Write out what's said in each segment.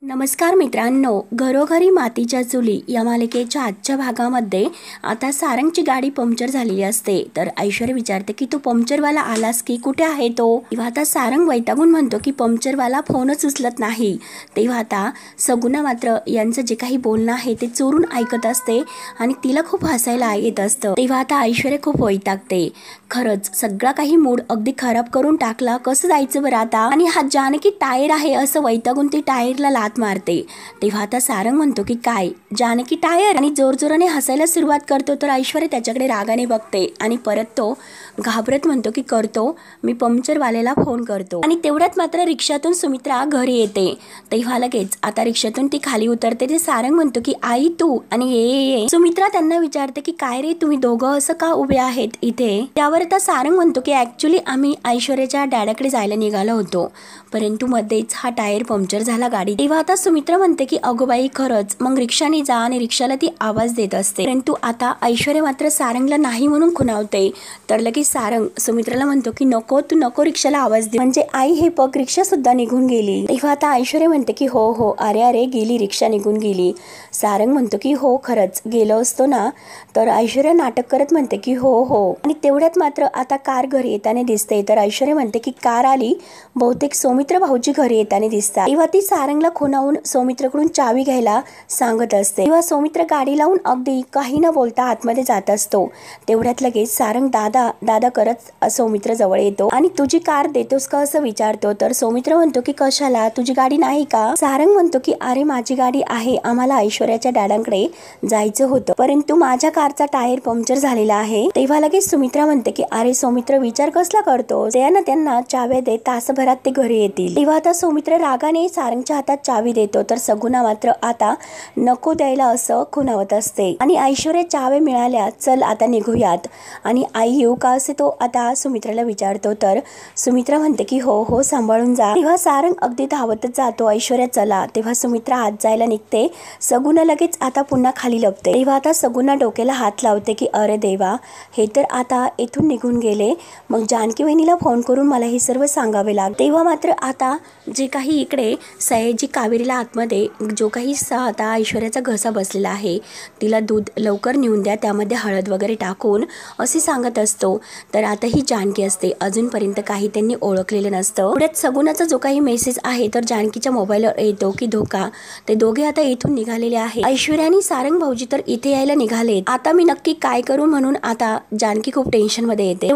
नमस्कार मित्रांनो, घरोघरी मातीच्या चुली या मालिकेच्या आजच्या भागामध्ये आता सारंगची गाडी पंक्चर झालेली असते. तर ऐश्वर्या विचारते की तू पंक्चरवाला आलास की कुठे आहे तो. तेव्हा आता सारंग वैतागून म्हणतो की पंक्चरवाला फोनच उचलत नाही. तेव्हा आता सगुना मात्र यांचं जे काही बोलणं आहे ते चोरून ऐकत असते आणि तिला खूप हसायला येत असतं. तेव्हा आता ऐश्वर्या खूप वैतागते. खरंच सगळा काही मूड अगदी खराब करून टाकला, कसं जायचं बरं आता. आणि हा जानकी टायर आहे असं वैतागून ती टायरला लात मारते. तेव्हा आता सारंग म्हणतो की काय जानकी टायर, आणि जोरजोराने हसायला सुरुवात करतो. तर ऐश्वर्या त्याच्याकडे रागाने बघते आणि परत तो घाबरत म्हणतो की करतो, मी पंक्चरवाल्याला फोन करतो. आणि तेवढ्यात मात्र रिक्षातून सुमित्रा घरी येते. तेव्हा लगेच आता रिक्षातून ती खाली उतरते. ते सारंग म्हणतो की आई तू, आणि ये. सुमित्रा त्यांना विचारते की काय रे तुम्ही दोघं असं का उभे आहेत इथे. त्यावर आता सारंग म्हणतो की ऍक्च्युली आम्ही ऐश्वर्याच्या डॅडाकडे जायला निघालो होतो, परंतु मध्येच हा टायर पंक्चर झाला गाडी. तेव्हा आता सुमित्रा म्हणते की अगो बाई खरंच, मग रिक्षाने जा. आणि रिक्षाला ती आवाज देत असते, परंतु आता ऐश्वर्या मात्र सारंगला नाही म्हणून खुणावते. तर लगेच सारंग सुमित्राला म्हणतो की नको, तू नको रिक्षाला आवाज दे, म्हणजे आई हे पग रिक्षा सुद्धा निघून गेली. तेव्हा आता ऐश्वर्या म्हणते की हो हो, अरे अरे गेली, रिक्षा निघून गेली. सारंग म्हणतो की हो खरंच गेलो असतो ना. तर ऐश्वर्या नाटक करत म्हणते की हो हो. आणि तेवढ्यात मात्र आता कार घरी येताना दिसते. तर ऐश्वर्या म्हणते की कार आली, बहुतेक सौमित्र भाऊजी घरी येताना दिसतात. तेव्हा ती सारंगला खुणावून सौमित्रकडून चावी घ्यायला सांगत असते. तेव्हा सौमित्र गाडी लावून अगदी काही न बोलता आतमध्ये जात असतो. तेवढ्यात लगेच सारंग दादा दादा करत सौमित्र जवळ येतो आणि तुझी कार देतोस का असं विचारतो. तर सौमित्र म्हणतो की कशाला, तुझी गाडी नाही का. सारंग म्हणतो की अरे माझी गाडी आहे, आम्हाला ऐश्वर्याच्या डॅडांकडे जायचं होतं, परंतु माझ्या कारचा टायर पंक्चर झालेला आहे. तेव्हा लगेच सुमित्रा म्हणते की अरे सौमित्र विचार कसला करतो, त्यांना चाव्या दे, तासभरात ते घरी येतील. तेव्हा आता सौमित्र रागाने सारंगच्या हातात चावी देतो. तर सगुना मात्र आता नको द्यायला असं खुणावत असते. आणि ऐश्वर्या चाव्या मिळाल्या, चल आता निघूयात, आणि आई येऊ का असे तो आता सुमित्राला विचारतो. तर सुमित्रा म्हणते की हो हो सांभाळून जा. तेव्हा सारंग अगदी धावतच जातो, ऐश्वर्या चला. तेव्हा सुमित्रा आत जायला निघते. सगुना लगेच आता पुन्हा खाली लपते. तेव्हा आता सगुना डोक्याला हात लावते की अरे देवा, हे तर आता इथून निघून गेले, मग जानकी वहिनीला फोन करून मला हे सर्व सांगावे लागेल. तेव्हा मात्र आता जे काही इकडे सयाजी कावेरीला आतमध्ये जो काही आता ऐश्वर्याचा घसा बसलेला आहे, तिला दूध लवकर नेऊन द्या, त्यामध्ये हळद वगैरे टाकून असे सांगत असतो. तर आता ही जानकी असते, अजूनपर्यंत काही त्यांनी ओळखलेलं नसतं. पुढ्यात सगुनाचा जो काही मेसेज आहे तर जानकीच्या मोबाईलवर येतो की धोका. ते दोघे आता इथून निघालेले आहे. ऐश्वर्या आणि सारंग भाऊजी तर इथे यायला निघाले. आता मी नक्की काय करू म्हणून आता जानकी खूप टेन्शन मध्ये येते.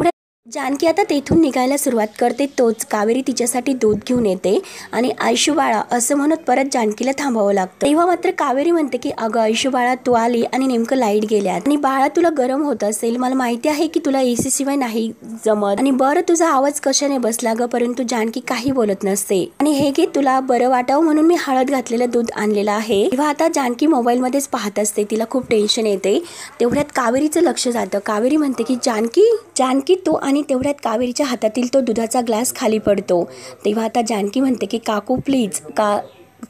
जानकी आता तेथून निघायला सुरुवात करते. तोच कावेरी तिच्यासाठी दूध घेऊन येते आणि आयशू बाळा असं म्हणत परत जानकीला थांबावं लागतं. तेव्हा मात्र कावेरी म्हणते की अगं आयशू बाळा, तू आली आणि नेमकं लाईट गेल्यात, आणि बाळा तुला गरम होत असेल, मला माहिती आहे की तुला एसी शिवाय नाही जमत, आणि बरं तुझा आवाज कशाने बसला ग. परंतु जानकी काही बोलत नसते. आणि हे घे, तुला बरं वाटावं म्हणून मी हळद घातलेलं दूध आणलेलं आहे. तेव्हा आता जानकी मोबाईल मध्येच पाहत असते, तिला खूप टेन्शन येते. तेवढ्यात कावेरीचं लक्ष जातं. कावेरी म्हणते की जानकी तू, आणि तेवढ्यात कावेरीच्या हातातील तो दुधाचा ग्लास खाली पडतो. तेव्हा आता जानकी म्हणते की काकू प्लीज,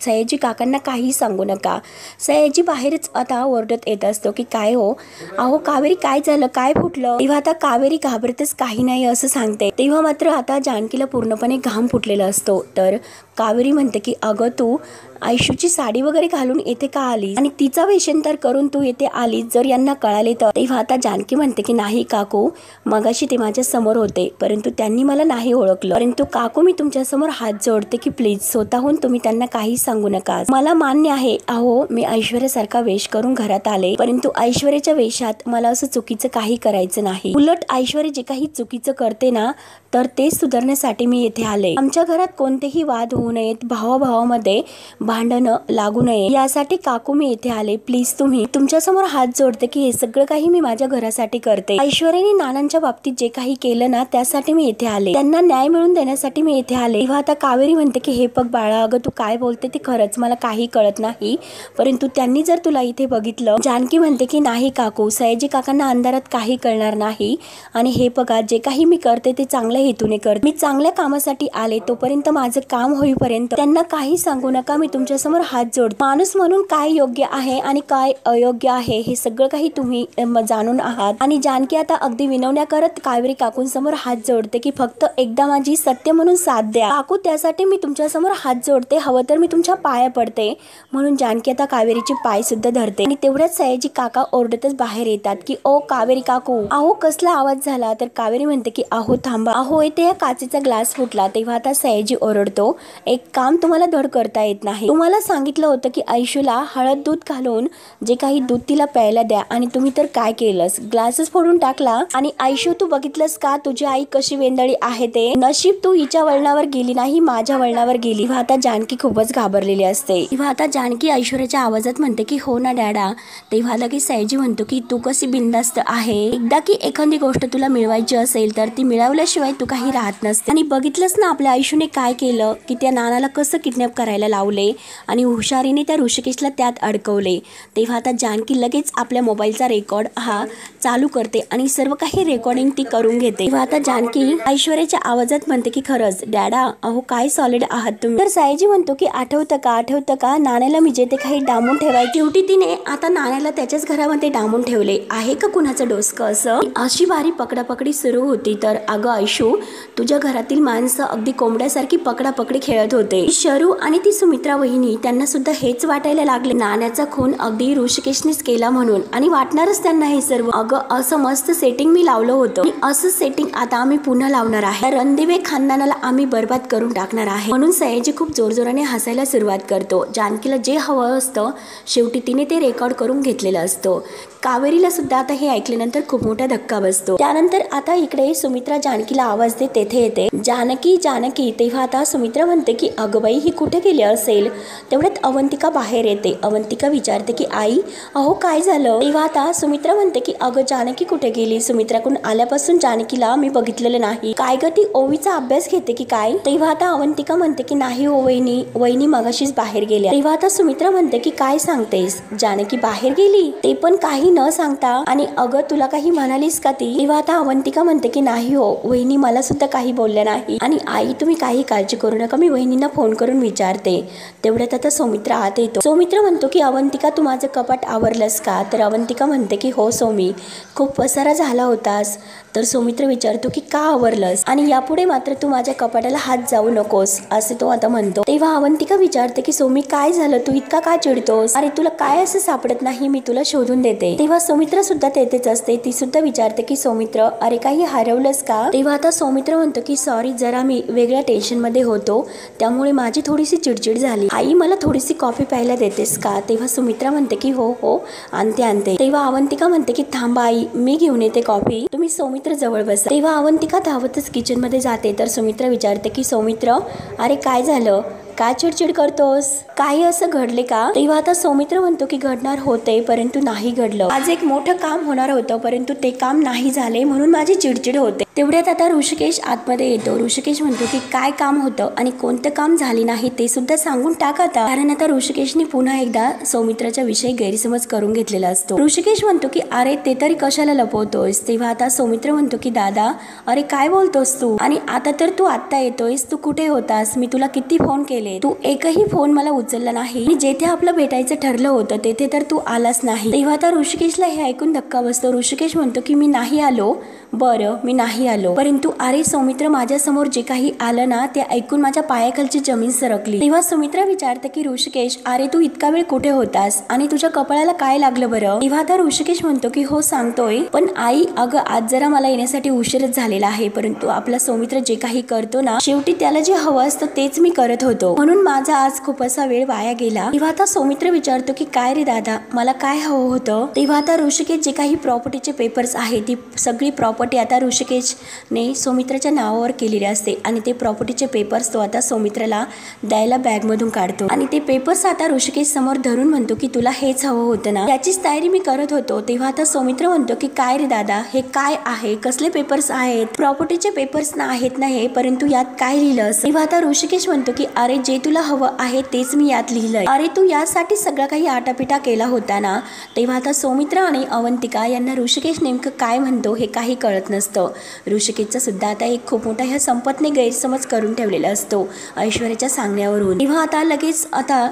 सयाजी काकांना काही सांगू नका. सयाजी बाहेरच आता ओरडत येत असतो की काय हो, अहो कावेरी काय झालं, काय फुटलं. तेव्हा आता कावेरी घाबरतच काही नाही असं सांगते. तेव्हा मात्र आता जानकीला पूर्णपणे घाम फुटलेला असतो. तर कावेरी म्हणते की अगं तू आयशूची साडी वगैरे घालून येथे का आली, आणि तिचा वेषांतर करून तू येथे आली, जर यांना कळाले तर. तेव्हा आता जानकी म्हणते की नाही काकू, मगाशी ते माझ्या समोर होते, परंतु त्यांनी मला नाही ओळखलं. परंतु काकू मी तुमच्या समोर हात जोडते की प्लीज स्वतःहून तुम्ही त्यांना काही सांगू नका. मला मान्य आहे, अहो मी ऐश्वर्यासारखा वेश करून घरात आले, परंतु ऐश्वर्याच्या वेशात मला असं चुकीचं काही करायचं नाही. उलट ऐश्वर्या जे काही चुकीचं करते ना, तर ते सुधारण्यासाठी मी येथे आले. आमच्या घरात कोणतेही वाद होऊ नयेत, भावाभावामध्ये भांडणं लागू नये, यासाठी काकू मी येथे आले. प्लीज तुम्ही, तुमच्या समोर हात जोडते की हे सगळं काही मी माझ्या घरासाठी करते. ऐश्वर्याने नानांच्या बाबतीत जे काही केलं ना, त्यासाठी मी येथे आले, त्यांना न्याय मिळवून देण्यासाठी मी येथे आले. तेव्हा आता कावेरी म्हणते की हे बघ बाळा, अगं तू काय बोलते ते खरंच मला काही कळत नाही, परंतु त्यांनी जर तुला इथे बघितलं. जानकी म्हणते की नाही काकू, सयाजी काकांना अंधारात काही कळणार नाही, आणि हे बघा जे काही मी करते ते चांगल्या हेतूने करते, मी चांगल्या कामासाठी आले, तोपर्यंत माझं काम होईपर्यंत त्यांना काही सांगू नका. मी तुमच्या समोर हात जोडतो. माणूस म्हणून काय योग्य आहे आणि काय अयोग्य आहे हे सगळं काही तुम्ही जाणून आहात. आणि जानकी आता अगदी विनवण्या करत कावेरी काकूंसमोर हात जोडते की फक्त एकदा माझी सत्य म्हणून साथ द्या काकू, त्यासाठी मी तुमच्या समोर हात जोडते, हवं तर मी तुमच्या पाया पडते. म्हणून जानकी आता कावेरीचे पाय सुद्धा धरते आणि तेवढ्याच सयाजी काका ओरडतच बाहेर येतात की ओ कावेरी काकू, अहो कसला आवाज झाला. तर कावेरी म्हणते की अहो थांबा, अहो इथे या काचेचा ग्लास फुटला. तेव्हा आता सयाजी ओरडतो, एक काम तुम्हाला धड करता येत नाही. तुम्हाला सांगितलं होतं की आयशूला हळद दूध घालून जे काही दूध तिला प्यायला द्या आणि तुम्ही तर काय केलंस, ग्लासच फोडून टाकला. आणि आयशू तू बघितलंस का तुझी आई कशी वेंदळी आहे ते, नशीब तू हिच्या वळणावर गेली नाही, माझ्या वळणावर गेली. तेव्हा आता जानकी खूपच घाबरलेली असते. तेव्हा आता जानकी ऐश्वर्याच्या आवाजात म्हणते की हो ना डॅडा. तेव्हा लगेच सयाजी म्हणतो की तू कशी बिनधास्त आहे, एकदा की एखादी गोष्ट तुला मिळवायची असेल तर ती मिळवल्याशिवाय तू काही राहत नसते. आणि बघितलंच ना आपल्या आयशूने काय केलं, की त्या नानाला कसं किडनॅप करायला लावले आणि हुशारीने त्या ऋषिकेशला त्यात अडकवले. तेव्हा आता जानकी लगेच आपल्या मोबाईलचा रेकॉर्ड हा चालू करते आणि सर्व काही रेकॉर्डिंग ती करून घेते. तेव्हा आता जानकी ऐश्वर्याच्या आवाजात म्हणते की खरंच डॅडा, अहो काय सॉलिड आहात तुम्ही. तर सयाजी म्हणतो की आठवतं का नाण्याला मी जेथे काही डांबून ठेवायची, शेवटी तिने आता नाण्याला त्याच्याच घरामध्ये डांबून ठेवले आहे का कुणाचं डोसकं असं. अशी भारी पकडापकडी सुरू होती. तर अगं आयशू, तुझ्या घरातील माणसं अगदी कोंबड्यासारखी पकडापकडी खेळत होते. शरू आणि ती सुमित्रा वहिनी त्यांना सुद्धा हेच वाटायला लागले, नाण्याचा खून अगदी ऋषिकेशनेच केला म्हणून, आणि वाटणारच त्यांना हे सर्व. अगं असं मस्त सेटिंग मी लावलं होतं, असं सेटिंग आता आम्ही पुन्हा लावणार आहे. रणदिवे खानदानाला आम्ही बर्बाद करून टाकणार आहे. म्हणून सयाजी खूप जोरजोराने हसायला सुरुवात करतो. जानकीला जे हवं असतं शेवटी तिने ते रेकॉर्ड करून घेतलेलं असतं. कावेरीला सुद्धा आता हे ऐकल्यानंतर खूप मोठा धक्का बसतो. त्यानंतर आता इकडे सुमित्रा जानकीला आवाज देत तेथे येते, जानकी जानकी. तेव्हा आता सुमित्रा म्हणते की अगं बाई ही कुठे गेली असेल. तेवढ्यात अवंतिका बाहेर येते. अवंतिका विचारते की आई अहो काय झालं. तेव्हा आता सुमित्रा म्हणते की अगं जानकी कुठे गेली. सुमित्राकडून आल्यापासून जानकीला मी बघितलेलं नाही. काय ग ती ओवीचा अभ्यास घेते की काय. तेव्हा आता अवंतिका म्हणते की नाही हो वहिनी मगाशीच बाहेर गेल्या. तेव्हा आता सुमित्रा म्हणते की काय सांगतेस, जानकी बाहेर गेली ते पण काही न सांगता. आणि अगं तुला काही म्हणालीस का ती. तेव्हा आता अवंतिका म्हणते की नाही हो वहिनी मला सुद्धा काही बोलल्या नाही. आणि आई तुम्ही काही काळजी करू नका, मी वहिनींना फोन करून विचारते. तेवढ्यात आता सौमित्रा आत येतो. सौमित्र म्हणतो की अवंतिका तू माझं कपाट आवरलंस का. तर अवंतिका म्हणते की हो सौमी, खूप पसारा झाला होतास. तर सौमित्र विचारतो की का आवरलंस आणि यापुढे मात्र तू माझ्या कपाटाला हात जाऊ नकोस असे तो आता म्हणतो. तेव्हा अवंतिका विचारते की सौमी काय झालं, तू इतका का चिडतोस. अरे तुला काय असं सापडत नाही, मी तुला शोधून देते. तेव्हा सौमित्र सुद्धा तेथेच असते. ती सुद्धा विचारते की सौमित्र अरे काही हरवलंस का. तेव्हा आता सौमित्र म्हणतो की सॉरी जरा मी वेगळ्या टेन्शन मध्ये होतो त्यामुळे माझी थोडीशी चिडचिड झाली. आई मला थोडीशी कॉफी प्यायला देतेस का. तेव्हा सुमित्रा म्हणते की हो हो आणते. तेव्हा अवंतिका म्हणते की थांबा आई मी घेऊन येते कॉफी, तुम्ही सौमित्र जवळ बसा. तेव्हा अवंतिका धावतच किचन मध्ये जाते. तर सुमित्रा विचारते की सौमित्र अरे काय झालं, काय चिडचिड करतोस, काही असं घडले का. तेव्हा आता सौमित्र म्हणतो की घडणार होते परंतु नाही घडलं. आज एक मोठं काम होणार होतं परंतु ते काम नाही झाले म्हणून माझी चिडचिड होते. तेवढ्यात आता ऋषिकेश आतमध्ये येतो. ऋषिकेश म्हणतो की काय काम होतं आणि कोणतं काम झाले नाही ते सुद्धा सांगून टाक आता. कारण आता ऋषिकेशने पुन्हा एकदा सौमित्राच्या विषयी गैरसमज करून घेतलेला असतो. ऋषिकेश म्हणतो की अरे ते तरी कशाला लपवतोयस. तेव्हा आता सौमित्र म्हणतो की दादा अरे काय बोलतोस तू, आणि आता तर तू आत्ता येतोयस, तू कुठे होतास, मी तुला किती फोन केले, तू एकही फोन मला उचलला नाही. आणि जेथे आपलं भेटायचं ठरलं होतं तेथे तर तू आलास नाही. तेव्हा आता ऋषिकेशला हे ऐकून धक्का बसतो. ऋषिकेश म्हणतो की मी नाही आलो. बरं मी नाही आलो परंतु अरे सौमित्र माझ्या समोर जे काही आलं ना ते ऐकून माझ्या पायाखालची जमीन सरकली. तेव्हा सुमित्रा विचारते की ऋषिकेश अरे तू इतका वेळ कुठे होतास आणि तुझ्या कपाळाला काय लागलं बरं. तेव्हा आता ऋषिकेश म्हणतो की हो सांगतोय पण आई अगं आज जरा मला येण्यासाठी उशीरच झालेला आहे परंतु आपला सौमित्र जे काही करतो ना शेवटी त्याला जे हवं असतं तेच मी करत होतो म्हणून माझा आज खूप असा वेळ वाया गेला. तेव्हा आता सौमित्र विचारतो की काय रे दादा मला काय हवं होतं. तेव्हा आता ऋषिकेश जे काही प्रॉपर्टीचे पेपर्स आहे ती सगळी प्रॉपर्टी आता ऋषिकेशने सौमित्राच्या नावावर केलेली असते आणि ते प्रॉपर्टीचे पेपर्स तो आता सौमित्राला द्यायला बॅग मधून काढतो आणि ते पेपर्स आता ऋषिकेश समोर धरून म्हणतो की तुला हेच हवं होतं ना, याचीच तयारी मी करत होतो. तेव्हा आता सौमित्र म्हणतो की काय रे दादा हे काय आहे, कसले पेपर्स आहेत. प्रॉपर्टीचे पेपर्स ना आहेत ना हे, परंतु यात काय लिहिलं असं. तेव्हा आता ऋषिकेश म्हणतो की अरे जे तुला हवं आहे तेच मी यात लिहिलंय, अरे तू यासाठी सगळं काही आटापिटा केला होता ना. तेव्हा आता सौमित्र आणि अवंतिका यांना ऋषिकेश नेमकं काय म्हणतो हे काही कळत नसतं. ऋषिकेशचा सुद्धा आता एक खूप मोठा ह्या संपतने गैरसमज करून ठेवलेला असतो ऐश्वर्याच्या सांगण्यावरून. तेव्हा आता लगेच आता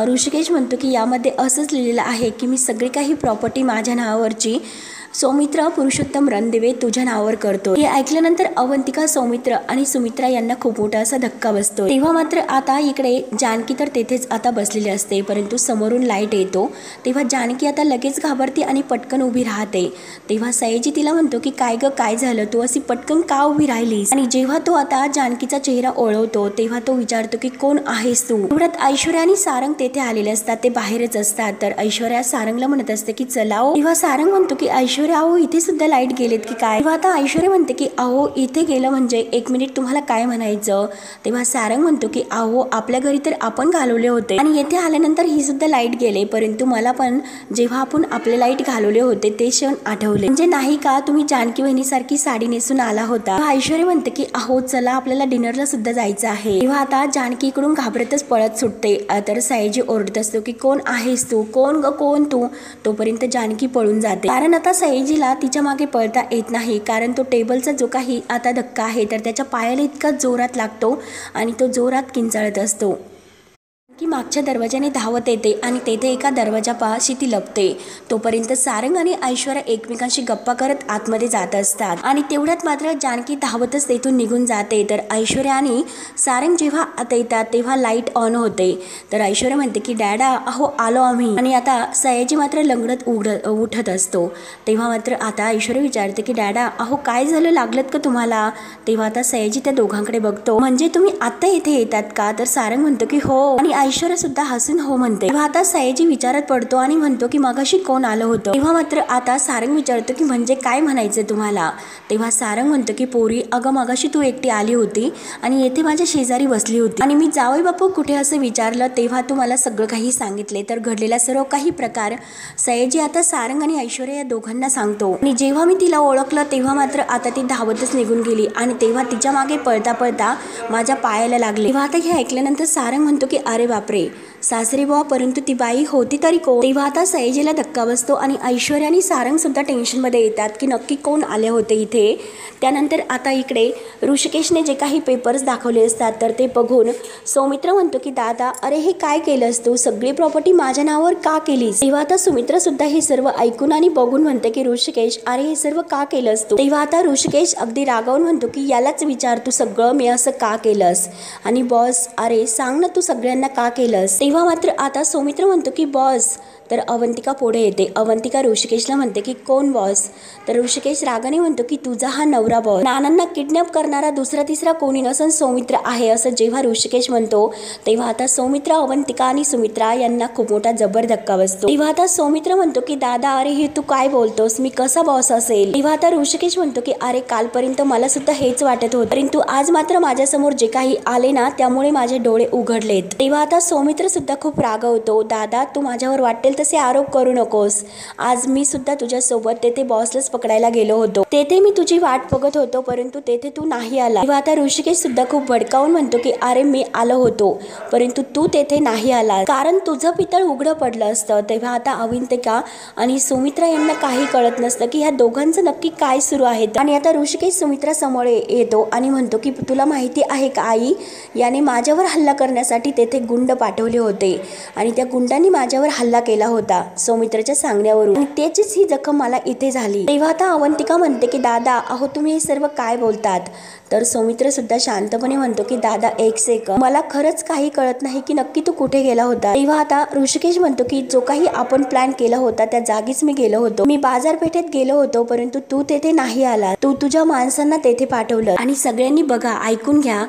ऋषिकेश म्हणतो की यामध्ये असंच लिहिलेलं आहे की मी सगळी काही प्रॉपर्टी माझ्या नावावरची सौमित्र पुरुषोत्तम रणदिवे तुझ्या नावावर करतो। हे ऐकल्यानंतर अवंतिका, सौमित्र आणि सुमित्रा यांना खूप मोठा असा धक्का बसतो। तेव्हा मात्र आता इकडे जानकी तर तेथेच आता बसलेली असते, परंतु समोरून लाईट येतो तेव्हा जानकी आता लगेच घाबरते आणि पटकन उभी राहते। तेव्हा सयाजी तिला म्हणतो की काय ग, काय झालं, तू अशी पटकन का उभी राहिलीस? आणि जेव्हा तो आता जानकीचा चेहरा ओळखतो तेव्हा तो विचारतो की कोण आहेस तू? एवढ्यात ऐश्वर्या आणि सारंग तेथे आलेले असतात, ते बाहेरच असतात। तर ऐश्वर्या सारंगला म्हणत असते की चला ओ। तेव्हा सारंग म्हणतो की ऐश्वर्या अहो इथे सुद्धा लाईट गेलेत की काय? तेव्हा आता ऐश्वर्या म्हणते की अहो इथे गेलं म्हणजे एक मिनिट तुम्हाला काय म्हणायचं? तेव्हा सारंग म्हणतो की अहो आपल्या घरी तर आपण घालवले होते आणि येथे आल्यानंतर ही सुद्धा लाईट गेले, परंतु मला पण जेव्हा आपण आपले लाईट घालवले होते ते क्षण आठवले, म्हणजे नाही का तुम्ही जानकी बहिणीसारखी साडी नेसून आला होता। ऐश्वर्या म्हणते की अहो चला आपल्याला डिनरला सुद्धा जायचं आहे। तेव्हा आता जानकी इकडून घाबरतच पळत सुटते। तर सयाजी ओरडत असतो की कोण आहेस तू, कोण ग कोण तू? तोपर्यंत जानकी पळून जाते, कारण आता सयाजीला तिच्या मागे पळता येत नाही, कारण तो टेबलचा जो काही आता धक्का आहे तर त्याच्या पायाला इतका जोरात लागतो आणि तो जोरात किंचाळत असतो की मागच्या दरवाजाने धावत येते आणि तेथे एका दरवाजापाशी ती लपते। तोपर्यंत सारंग आणि ऐश्वर्या एकमेकांशी गप्पा करत आतमध्ये जात असतात आणि तेवढ्यात मात्र जानकी धावतच तेथून निघून जाते। तर ऐश्वर्या आणि सारंग जेव्हा आत येतात तेव्हा लाईट ऑन होते। तर ऐश्वर्या म्हणते की डॅडा अहो आलो आम्ही, आणि आता सयाजी मात्र लंगडत उठत असतो। तेव्हा मात्र आता ऐश्वर्या विचारते की डॅडा अहो काय झालं, लागलत का तुम्हाला? तेव्हा आता सयाजी त्या दोघांकडे बघतो, म्हणजे तुम्ही आता इथे येतात का? तर सारंग म्हणतो की हो, आणि ऐश्वर्या सुद्धा हसून हो म्हणते। तेव्हा आता सयाजी विचारत पडतो आणि म्हणतो की मगाशी कोण आलं होतं? तेव्हा मात्र आता सारंग विचारतो की म्हणजे काय म्हणायचं तुम्हाला? तेव्हा सारंग म्हणतो की पोरी अगं मगाशी तू एकटी आली होती आणि येथे माझ्या शेजारी बसली होती आणि मी जावई बापू कुठे असं विचारलं तेव्हा तू मला सगळं काही सांगितले। तर घडलेला सर्व काही प्रकार सयाजी आता सारंग आणि ऐश्वर्या या दोघांना सांगतो आणि जेव्हा मी तिला ओळखलं तेव्हा मात्र आता ती धावतच निघून गेली आणि तेव्हा तिच्या मागे पळता पळता माझ्या पायाला लागले। तेव्हा आता हे ऐकल्यानंतर सारंग म्हणतो की अरे बापरे सासरे बुवा, परंतु ती बाई होती तरी कोण? तेव्हा आता सयाजीला धक्का बसतो आणि ऐश्वर्या आणि सारंग सुद्धा टेन्शन मध्ये येतात की नक्की कोण आले होते इथे। त्यानंतर आता इकडे ऋषिकेशने जे काही पेपर्स दाखवले असतात तर ते बघून सौमित्र म्हणतो की दादा अरे हे काय केलंस तू, सगळी प्रॉपर्टी माझ्या नावावर का केलीस? तेव्हा आता सुमित्रा सुद्धा हे सर्व ऐकून आणि बघून म्हणते की ऋषिकेश अरे हे सर्व का केलंस तू? तेव्हा आता ऋषिकेश अगदी रागावून म्हणतो की यालाच विचार तू सगळं मी असं का केलंस, आणि बॉस अरे सांग ना तू सगळ्यांना का केलंस? तेव्हा मात्र आता सौमित्र म्हणतो की बॉस, तर अवंतिका पुढे येते। अवंतिका ऋषिकेशला म्हणते की कोण बॉस? तर ऋषिकेश रागाने म्हणतो की तुझा हा नवरा बॉस, नानांना किडनॅप करणारा दुसरा तिसरा कोणी नसून सौमित्र आहे असं जेव्हा ऋषिकेश म्हणतो तेव्हा आता सौमित्र, अवंतिका आणि सुमित्रा यांना खूप मोठा जबर धक्का बसतो। तेव्हा आता सौमित्र म्हणतो की दादा अरे हे तू काय बोलतोस, मी कसा बॉस असेल? तेव्हा आता ऋषिकेश म्हणतो की अरे कालपर्यंत मला सुद्धा हेच वाटत होतं, परंतु आज मात्र माझ्यासमोर जे काही आले ना त्यामुळे माझे डोळे उघडलेत। तेव्हा आता सौमित्र सुद्धा खूप रागवतो, दादा तू माझ्यावर वाटेल तसे आरोप करू नकोस, आज मी सुद्धा तुझ्या सोबत तेथे बॉसलाच पकडायला गेलो होतो, तेथे मी तुझी वाट बघत होतो परंतु तेथे तू नाही आला। तेव्हा आता ऋषिकेश सुद्धा खूप भडकावून म्हणतो की अरे मी आलो होतो परंतु तू तेथे नाही आला, कारण तुझं पितळ उघडं पडलं असतं। तेव्हा आता अवंतिका आणि सुमित्रा यांना काही कळत नसतं की ह्या दोघांचं नक्की काय सुरू आहे। आणि आता ऋषिकेश सुमित्रा समोर येतो आणि म्हणतो की तुला माहिती आहे का आई, याने माझ्यावर हल्ला करण्यासाठी तेथे गुंड पाठवले होते आणि त्या गुंडांनी माझ्यावर हल्ला केला होता सौमित्राच्या सांगण्यावरून, आणि त्याचीच ही जखम मला इथे झाली। तेव्हा आता अवंतिका म्हणते की दादा अहो तुम्ही हे सर्व काय बोलतात? तर सौमित्र सुद्धा शांतपणे म्हणतो की दादा एक सेकंद, मला खरंच काही कळत नाही की नक्की तू कुठे गेला होता। तेव्हा आता ऋषिकेश म्हणतो की जो काही आपण प्लॅन केला होता त्या जागीच मी गेलो होतो, मी बाजारपेठेत गेलो होतो परंतु तू तेथे नाही आला, तू तुझ्या माणसांना तेथे पाठवलं। आणि सगळ्यांनी बघा ऐकून घ्या,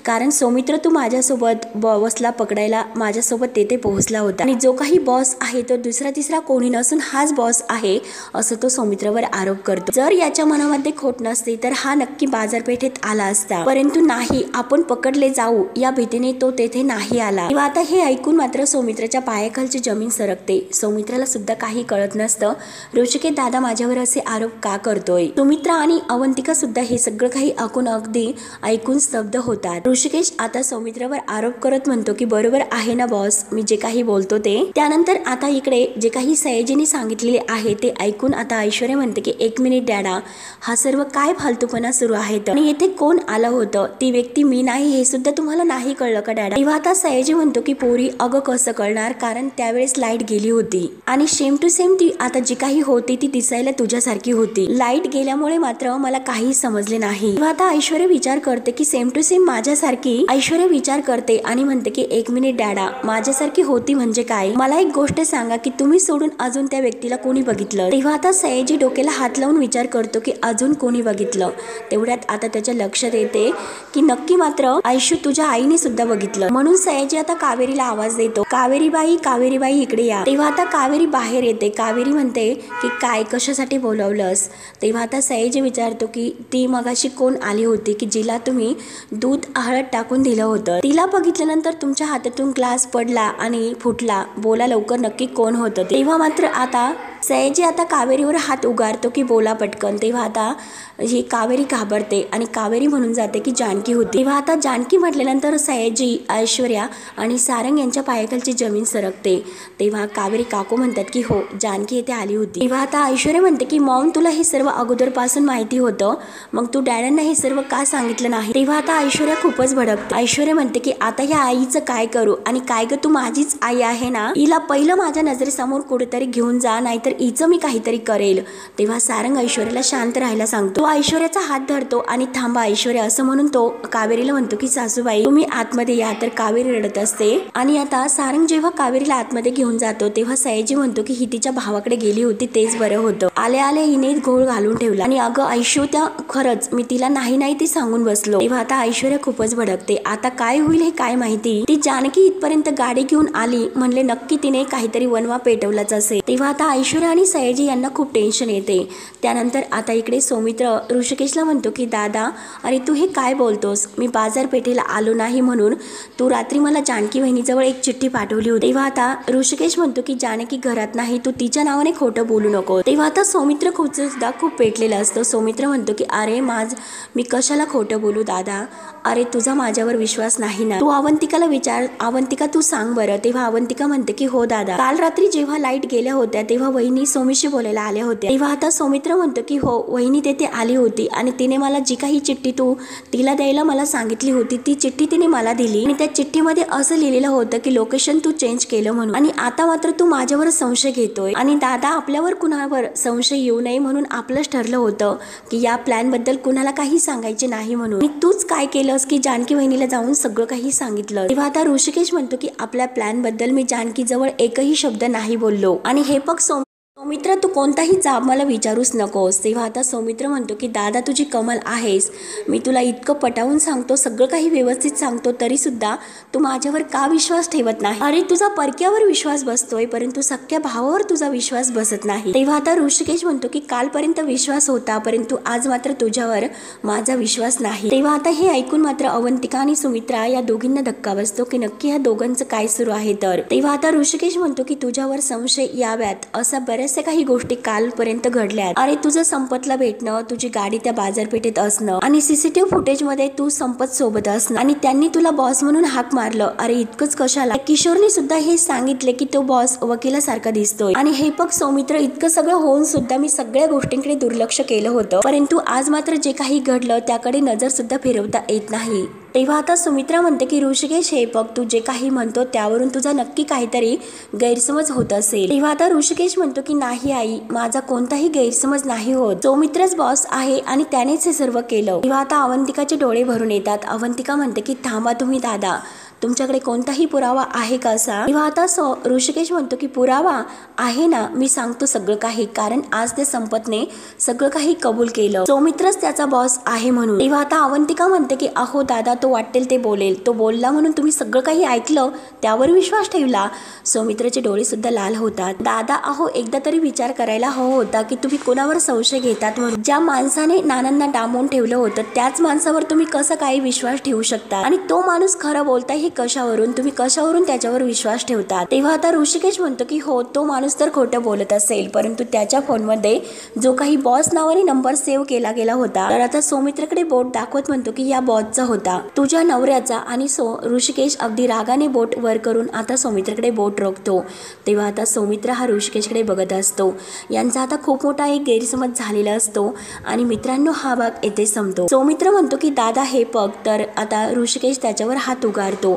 कारण सौमित्र तू माझ्यासोबत बॉसला पकडायला माझ्यासोबत तेथे पोहोचला होता आणि जो काही बॉस आहे तो दुसरा तिसरा कोणी नसून हाच बॉस आहे असं तो सौमित्रावर आरोप करतो। जर याच्या मनामध्ये खोट नसते तर हा नक्की बाजारपेठेत आला असता, परंतु नाही, आपण पकडले जाऊ या भीतीने तो तेथे नाही आला। तेव्हा आता हे ऐकून मात्र सौमित्राच्या पायाखालची जमीन सरकते। सौमित्राला सुद्धा काही कळत नसतं ऋषिकेश दादा माझ्यावर असे आरोप का करतोय। सुमित्रा आणि अवंतिका सुद्धा हे सगळं काही अगदी ऐकून स्तब्ध होतात। ऋषिकेश आता सौमित्रावर आरोप करत म्हणतो की बरोबर आहे ना बॉस, मी जे काही बोलतो ते। त्यानंतर आता इकडे जे काही सयाजीने सांगितलेले आहे ते ऐकून आता ऐश्वर्या म्हणते की एक मिनिट डॅडा, हा सर्व काय फालतूपणा सुरू आहे, आणि येथे कोण आलं होतं, ती व्यक्ती मी नाही हे सुद्धा तुम्हाला नाही कळलं का डॅडा? तेव्हा आता सयाजी म्हणतो की पोरी अगं कसं कळणार, कारण त्यावेळेस लाईट गेली होती आणि सेम टू सेम ती आता जी काही होती ती दिसायला तुझ्यासारखी होती. लाईट गेल्यामुळे मात्र मला काही समजले नाही. तेव्हा आता ऐश्वर्या विचार करते की सेम टू सेम माझ्यासारखी. ऐश्वर्या विचार करते आणि म्हणते की एक मिनिट डॅडा, माझ्यासारखी होती म्हणजे काय? मला एक गोष्ट सांगा की तुम्ही सोडून अजून त्या व्यक्तीला कोणी बघितलं? तेव्हा आता सयाजी डोक्याला हात लावून विचार करतो की अजून कोणी बघितलं. तेवढ्यात आता त्याच्या लक्षात येते की नक्की मात्र आयशू तुझ्या आईने सुद्धा बघितलं. म्हणून सयाजी आता कावेरीला आवाज देतो, कावेरीबाई इकडे या. तेव्हा आता कावेरी बाहेर येते. कावेरी म्हणते की काय, कशासाठी बोलावलंस? तेव्हा आता सयाजी विचारतो की ती मगाशी कोण आली होती की जिला तुम्ही दूध हळद टाकून दिलं होतं? तिला बघितल्यानंतर तुमच्या हातातून ग्लास पडला आणि फुटला. बोला लवकर, नक्की कोण होतं? तेव्हा मात्र आता सयाजी आता कावेरीवर हात उगारतो की बोला पटकन. तेव्हा आता ही कावेरी घाबरते आणि कावेरी म्हणून जाते की जानकी होती. तेव्हा आता जानकी म्हटल्यानंतर सयाजी, ऐश्वर्या आणि सारंग यांच्या पायाखालची जमीन सरकते. तेव्हा कावेरी काकू म्हणतात की हो, जानकी येथे आली होती. तेव्हा आता ऐश्वर्या म्हणते की मॉम, तुला हे सर्व अगोदरपासून माहिती होतं, मग तू डॅडांना हे सर्व का सांगितलं नाही? तेव्हा आता ऐश्वर्या खूपच भडकते. ऐश्वर्या म्हणते की आता ह्या आईचं काय करू? आणि काय ग, तू माझीच आई आहे ना, हिला पहिलं माझ्या नजरेसमोर कुठेतरी घेऊन जा, नाहीतर हिचं मी काहीतरी करेल. तेव्हा सारंग ऐश्वर्याला शांत राहायला सांगतो. ऐश्वर्याचा हात धरतो आणि थांबा ऐश्वर्या असं म्हणून तो कावेरीला म्हणतो की सासूबाई तुम्ही आतमध्ये या. तर कावेरी रडत असते आणि आता सारंग जेव्हा कावेरीला आतमध्ये घेऊन जातो तेव्हा सयाजी म्हणतो की ही तिच्या भावाकडे गेली होती तेच बरं होतं. आल्या आल्या हिने घोळ घालून ठेवला आणि अगं ऐशू, त्या खरंच मी तिला नाही ती सांगून बसलो. तेव्हा आता ऐश्वर्या खूपच भडकते. आता काय होईल हे काय माहिती. ती जानकी इथपर्यंत गाडी घेऊन आली म्हणले नक्की तिने काहीतरी वनवा पेटवलाच असेल. तेव्हा आता ऐश्वर्या आणि सयाजी यांना खूप टेन्शन येते. त्यानंतर आता इकडे सौमित्र ऋषिकेशला म्हणतो की दादा, अरे तू हे काय बोलतोस? मी बाजारपेठेला आलो नाही म्हणून तू रात्री मला जानकी वहिनीजवळ एक चिठ्ठी पाठवली होती. तेव्हा आता ऋषिकेश म्हणतो की जानकी घरात नाही, तू तिच्या नावाने खोटं बोलू नको. तेव्हा आता सौमित्र सुद्धा खूप पेटलेला असतो. सौमित्र म्हणतो की अरे मी कशाला खोटं बोलू दादा? अरे तुझा माझ्यावर विश्वास नाही ना? तू अवंतिकाला विचार. अवंतिका तू सांग बरं. तेव्हा अवंतिका म्हणते की हो दादा, काल रात्री जेव्हा लाईट गेल्या होत्या तेव्हा वहिनी सौमीशी बोलायला आल्या होत्या. तेव्हा आता सौमित्र म्हणतो की हो, वहिनी तेथे आली होती आणि तिने मला जी काही चिठ्ठी तू तिला द्यायला मला सांगितली होती ती चिठ्ठी तिने मला दिली आणि त्या चिठ्ठीमध्ये असं लिहिलेलं होतं की लोकेशन तू चेंज केलं म्हणून. आणि आता मात्र तू माझ्यावर संशय घेतोय. आणि दादा, आपल्यावर कुणावर संशय येऊ नये म्हणून आपलंच ठरलं होतं की या प्लॅन बद्दल कुणाला काही सांगायचे नाही म्हणून. तूच काय केलंस की जानकी वहिनीला जाऊन सगळं काही सांगितलं. तेव्हा आता ऋषिकेश म्हणतो की आपल्या प्लॅन बद्दल मी जानकी जवळ एकही शब्द नाही बोललो आणि हे बघ सौमित्र, तू कोणताही जाब मला विचारूच नकोस. तेव्हा आता सौमित्र म्हणतो की दादा तुझी कमाल आहेस, मी तुला इतकं पटावून सांगतो, सगळं काही व्यवस्थित सांगतो, तरी सुद्धा तू माझ्यावर का विश्वास ठेवत नाही? अरे तुझा परक्यावर विश्वास बसतोय परंतु सख्या भावावर तुझा विश्वास बसत नाही. तेव्हा आता ऋषिकेश म्हणतो की कालपर्यंत विश्वास होता परंतु आज मात्र तुझ्यावर माझा विश्वास नाही. तेव्हा आता हे ऐकून मात्र अवंतिका आणि सुमित्रा या दोघींना धक्का बसतो की नक्की ह्या दोघांचं काय सुरू आहे. तर तेव्हा आता ऋषिकेश म्हणतो की तुझ्यावर संशय याव्यात असा बऱ्याचशा काही गोष्टी कालपर्यंत घडल्यात. अरे तुझं संपतला भेटणं, तुझी गाडी त्या बाजारपेठेत असणं आणि सीसीटीव्ही फुटेज मध्ये तू संपत सोबत असणं आणि त्यांनी तुला बॉस म्हणून हाक मारलं. अरे इतकंच कशाला, किशोरने सुद्धा हे सांगितले की तो बॉस वकिलासारखा दिसतोय. आणि हे बघ सौमित्र, इतकं सगळं होऊन सुद्धा मी सगळ्या गोष्टींकडे दुर्लक्ष केलं होतं परंतु आज मात्र जे काही घडलं त्याकडे नजर सुद्धा फिरवता येत नाही. तेव्हा आता सुमित्रा म्हणते की ऋषिकेश, हे बघ तू जे काही म्हणतो त्यावरून तुझा नक्की काहीतरी गैरसमज होत असेल. तेव्हा आता ऋषिकेश म्हणतो की नाही आई, माझा कोणताही गैरसमज नाही होत, सौमित्रच बॉस आहे आणि त्यानेच हे सर्व केलं. तेव्हा आता अवंतिकाचे डोळे भरून येतात. अवंतिका म्हणते की थांबा तुम्ही दादा, तुमच्याकडे कोणताही पुरावा आहे का असा? तेव्हा आता ऋषिकेश म्हणतो की पुरावा आहे ना, मी सांगतो सगळं काही, कारण आज त्या संपतने सगळं काही कबूल केलं, सौमित्रच त्याचा बॉस आहे म्हणून. तेव्हा आता अवंतिका म्हणते की अहो दादा, तो वाटेल ते बोलेल, तो बोलला म्हणून तुम्ही सगळं काही ऐकलं, त्यावर विश्वास ठेवला. सौमित्रचे डोळे सुद्धा लाल होतात. दादा अहो, एकदा तरी विचार करायला हवा होता की तुम्ही कोणावर संशय घेतात म्हणून. ज्या माणसाने नानांना डांबवून ठेवलं होतं त्याच माणसावर तुम्ही कसं काही विश्वास ठेवू शकता आणि तो माणूस खरं बोलताय हे कशावरून, तुम्ही कशावरून त्याच्यावर विश्वास ठेवता? तेव्हा आता ऋषिकेश म्हणतो की हो, तो माणूस तर खोटं बोलत असेल, परंतु त्याच्या फोनमध्ये जो काही बॉस नावाने नंबर सेव्ह केला गेला होता, तर आता सौमित्रकडे बोट दाखवत म्हणतो की या बॉसचा होता, तुझ्या नवऱ्याचा. आणि ऋषिकेश अगदी रागाने बोट वर करून आता सौमित्रकडे बोट रोखतो. तेव्हा आता सौमित्र हा ऋषिकेशकडे बघत असतो. यांचा आता खूप मोठा एक गैरसमज झालेला असतो आणि मित्रांनो हा भाग येथे संपतो. सौमित्र म्हणतो की दादा हे बघ, तर आता ऋषिकेश त्याच्यावर हात उगारतो.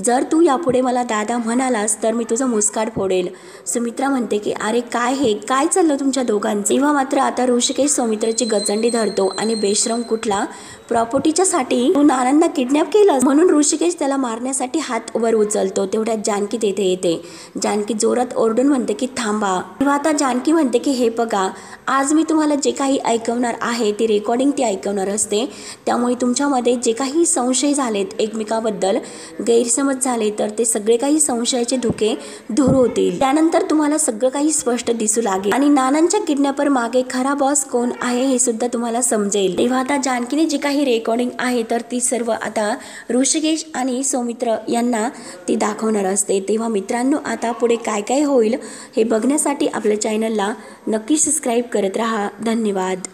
जर तू यापुढे मला दादा म्हणालास तर मी तुझं मुस्काट फोडेल. सुमित्रा म्हणते की अरे काय हे काय चाललं तुमच्या दोघांचं? तेव्हा मात्र आता ऋषिकेश सौमित्राची गचंडी धरतो आणि बेशरम कुठला, प्रॉपर्टीच्या साठी तू नानांना किडनॅप केलं म्हणून ऋषिकेश त्याला मारण्यासाठी हात वर उचलतो. तेवढ्यात जानकी तेथे येते. जानकी जोरात ओरडून म्हणते की थांबा. तेव्हा आता जानकी म्हणते की हे बघा, आज मी तुम्हाला जे काही ऐकवणार आहे ती रेकॉर्डिंग ती ऐकवणार असते, त्यामुळे तुमच्यामध्ये जे काही संशय झालेत एकमेकाबद्दल, गैरसमज झाले, तर ते सगळे काही संशयाचे धुके दूर होतील. त्यानंतर तुम्हाला सगळं काही स्पष्ट दिसू लागेल आणि नानांच्या किडनॅपर मागे खरा बॉस कोण आहे हे सुद्धा तुम्हाला समजेल. तेव्हा आता जानकीने जे काही रेकॉर्डिंग आहे तर ती सर्व आता ऋषिकेश आणि सौमित्र यांना ती दाखवणार असते. तेव्हा मित्रांनो आता पुढे काय काय होईल हे बघण्यासाठी आपल्या चॅनलला नक्की सबस्क्राईब करत राहा. धन्यवाद.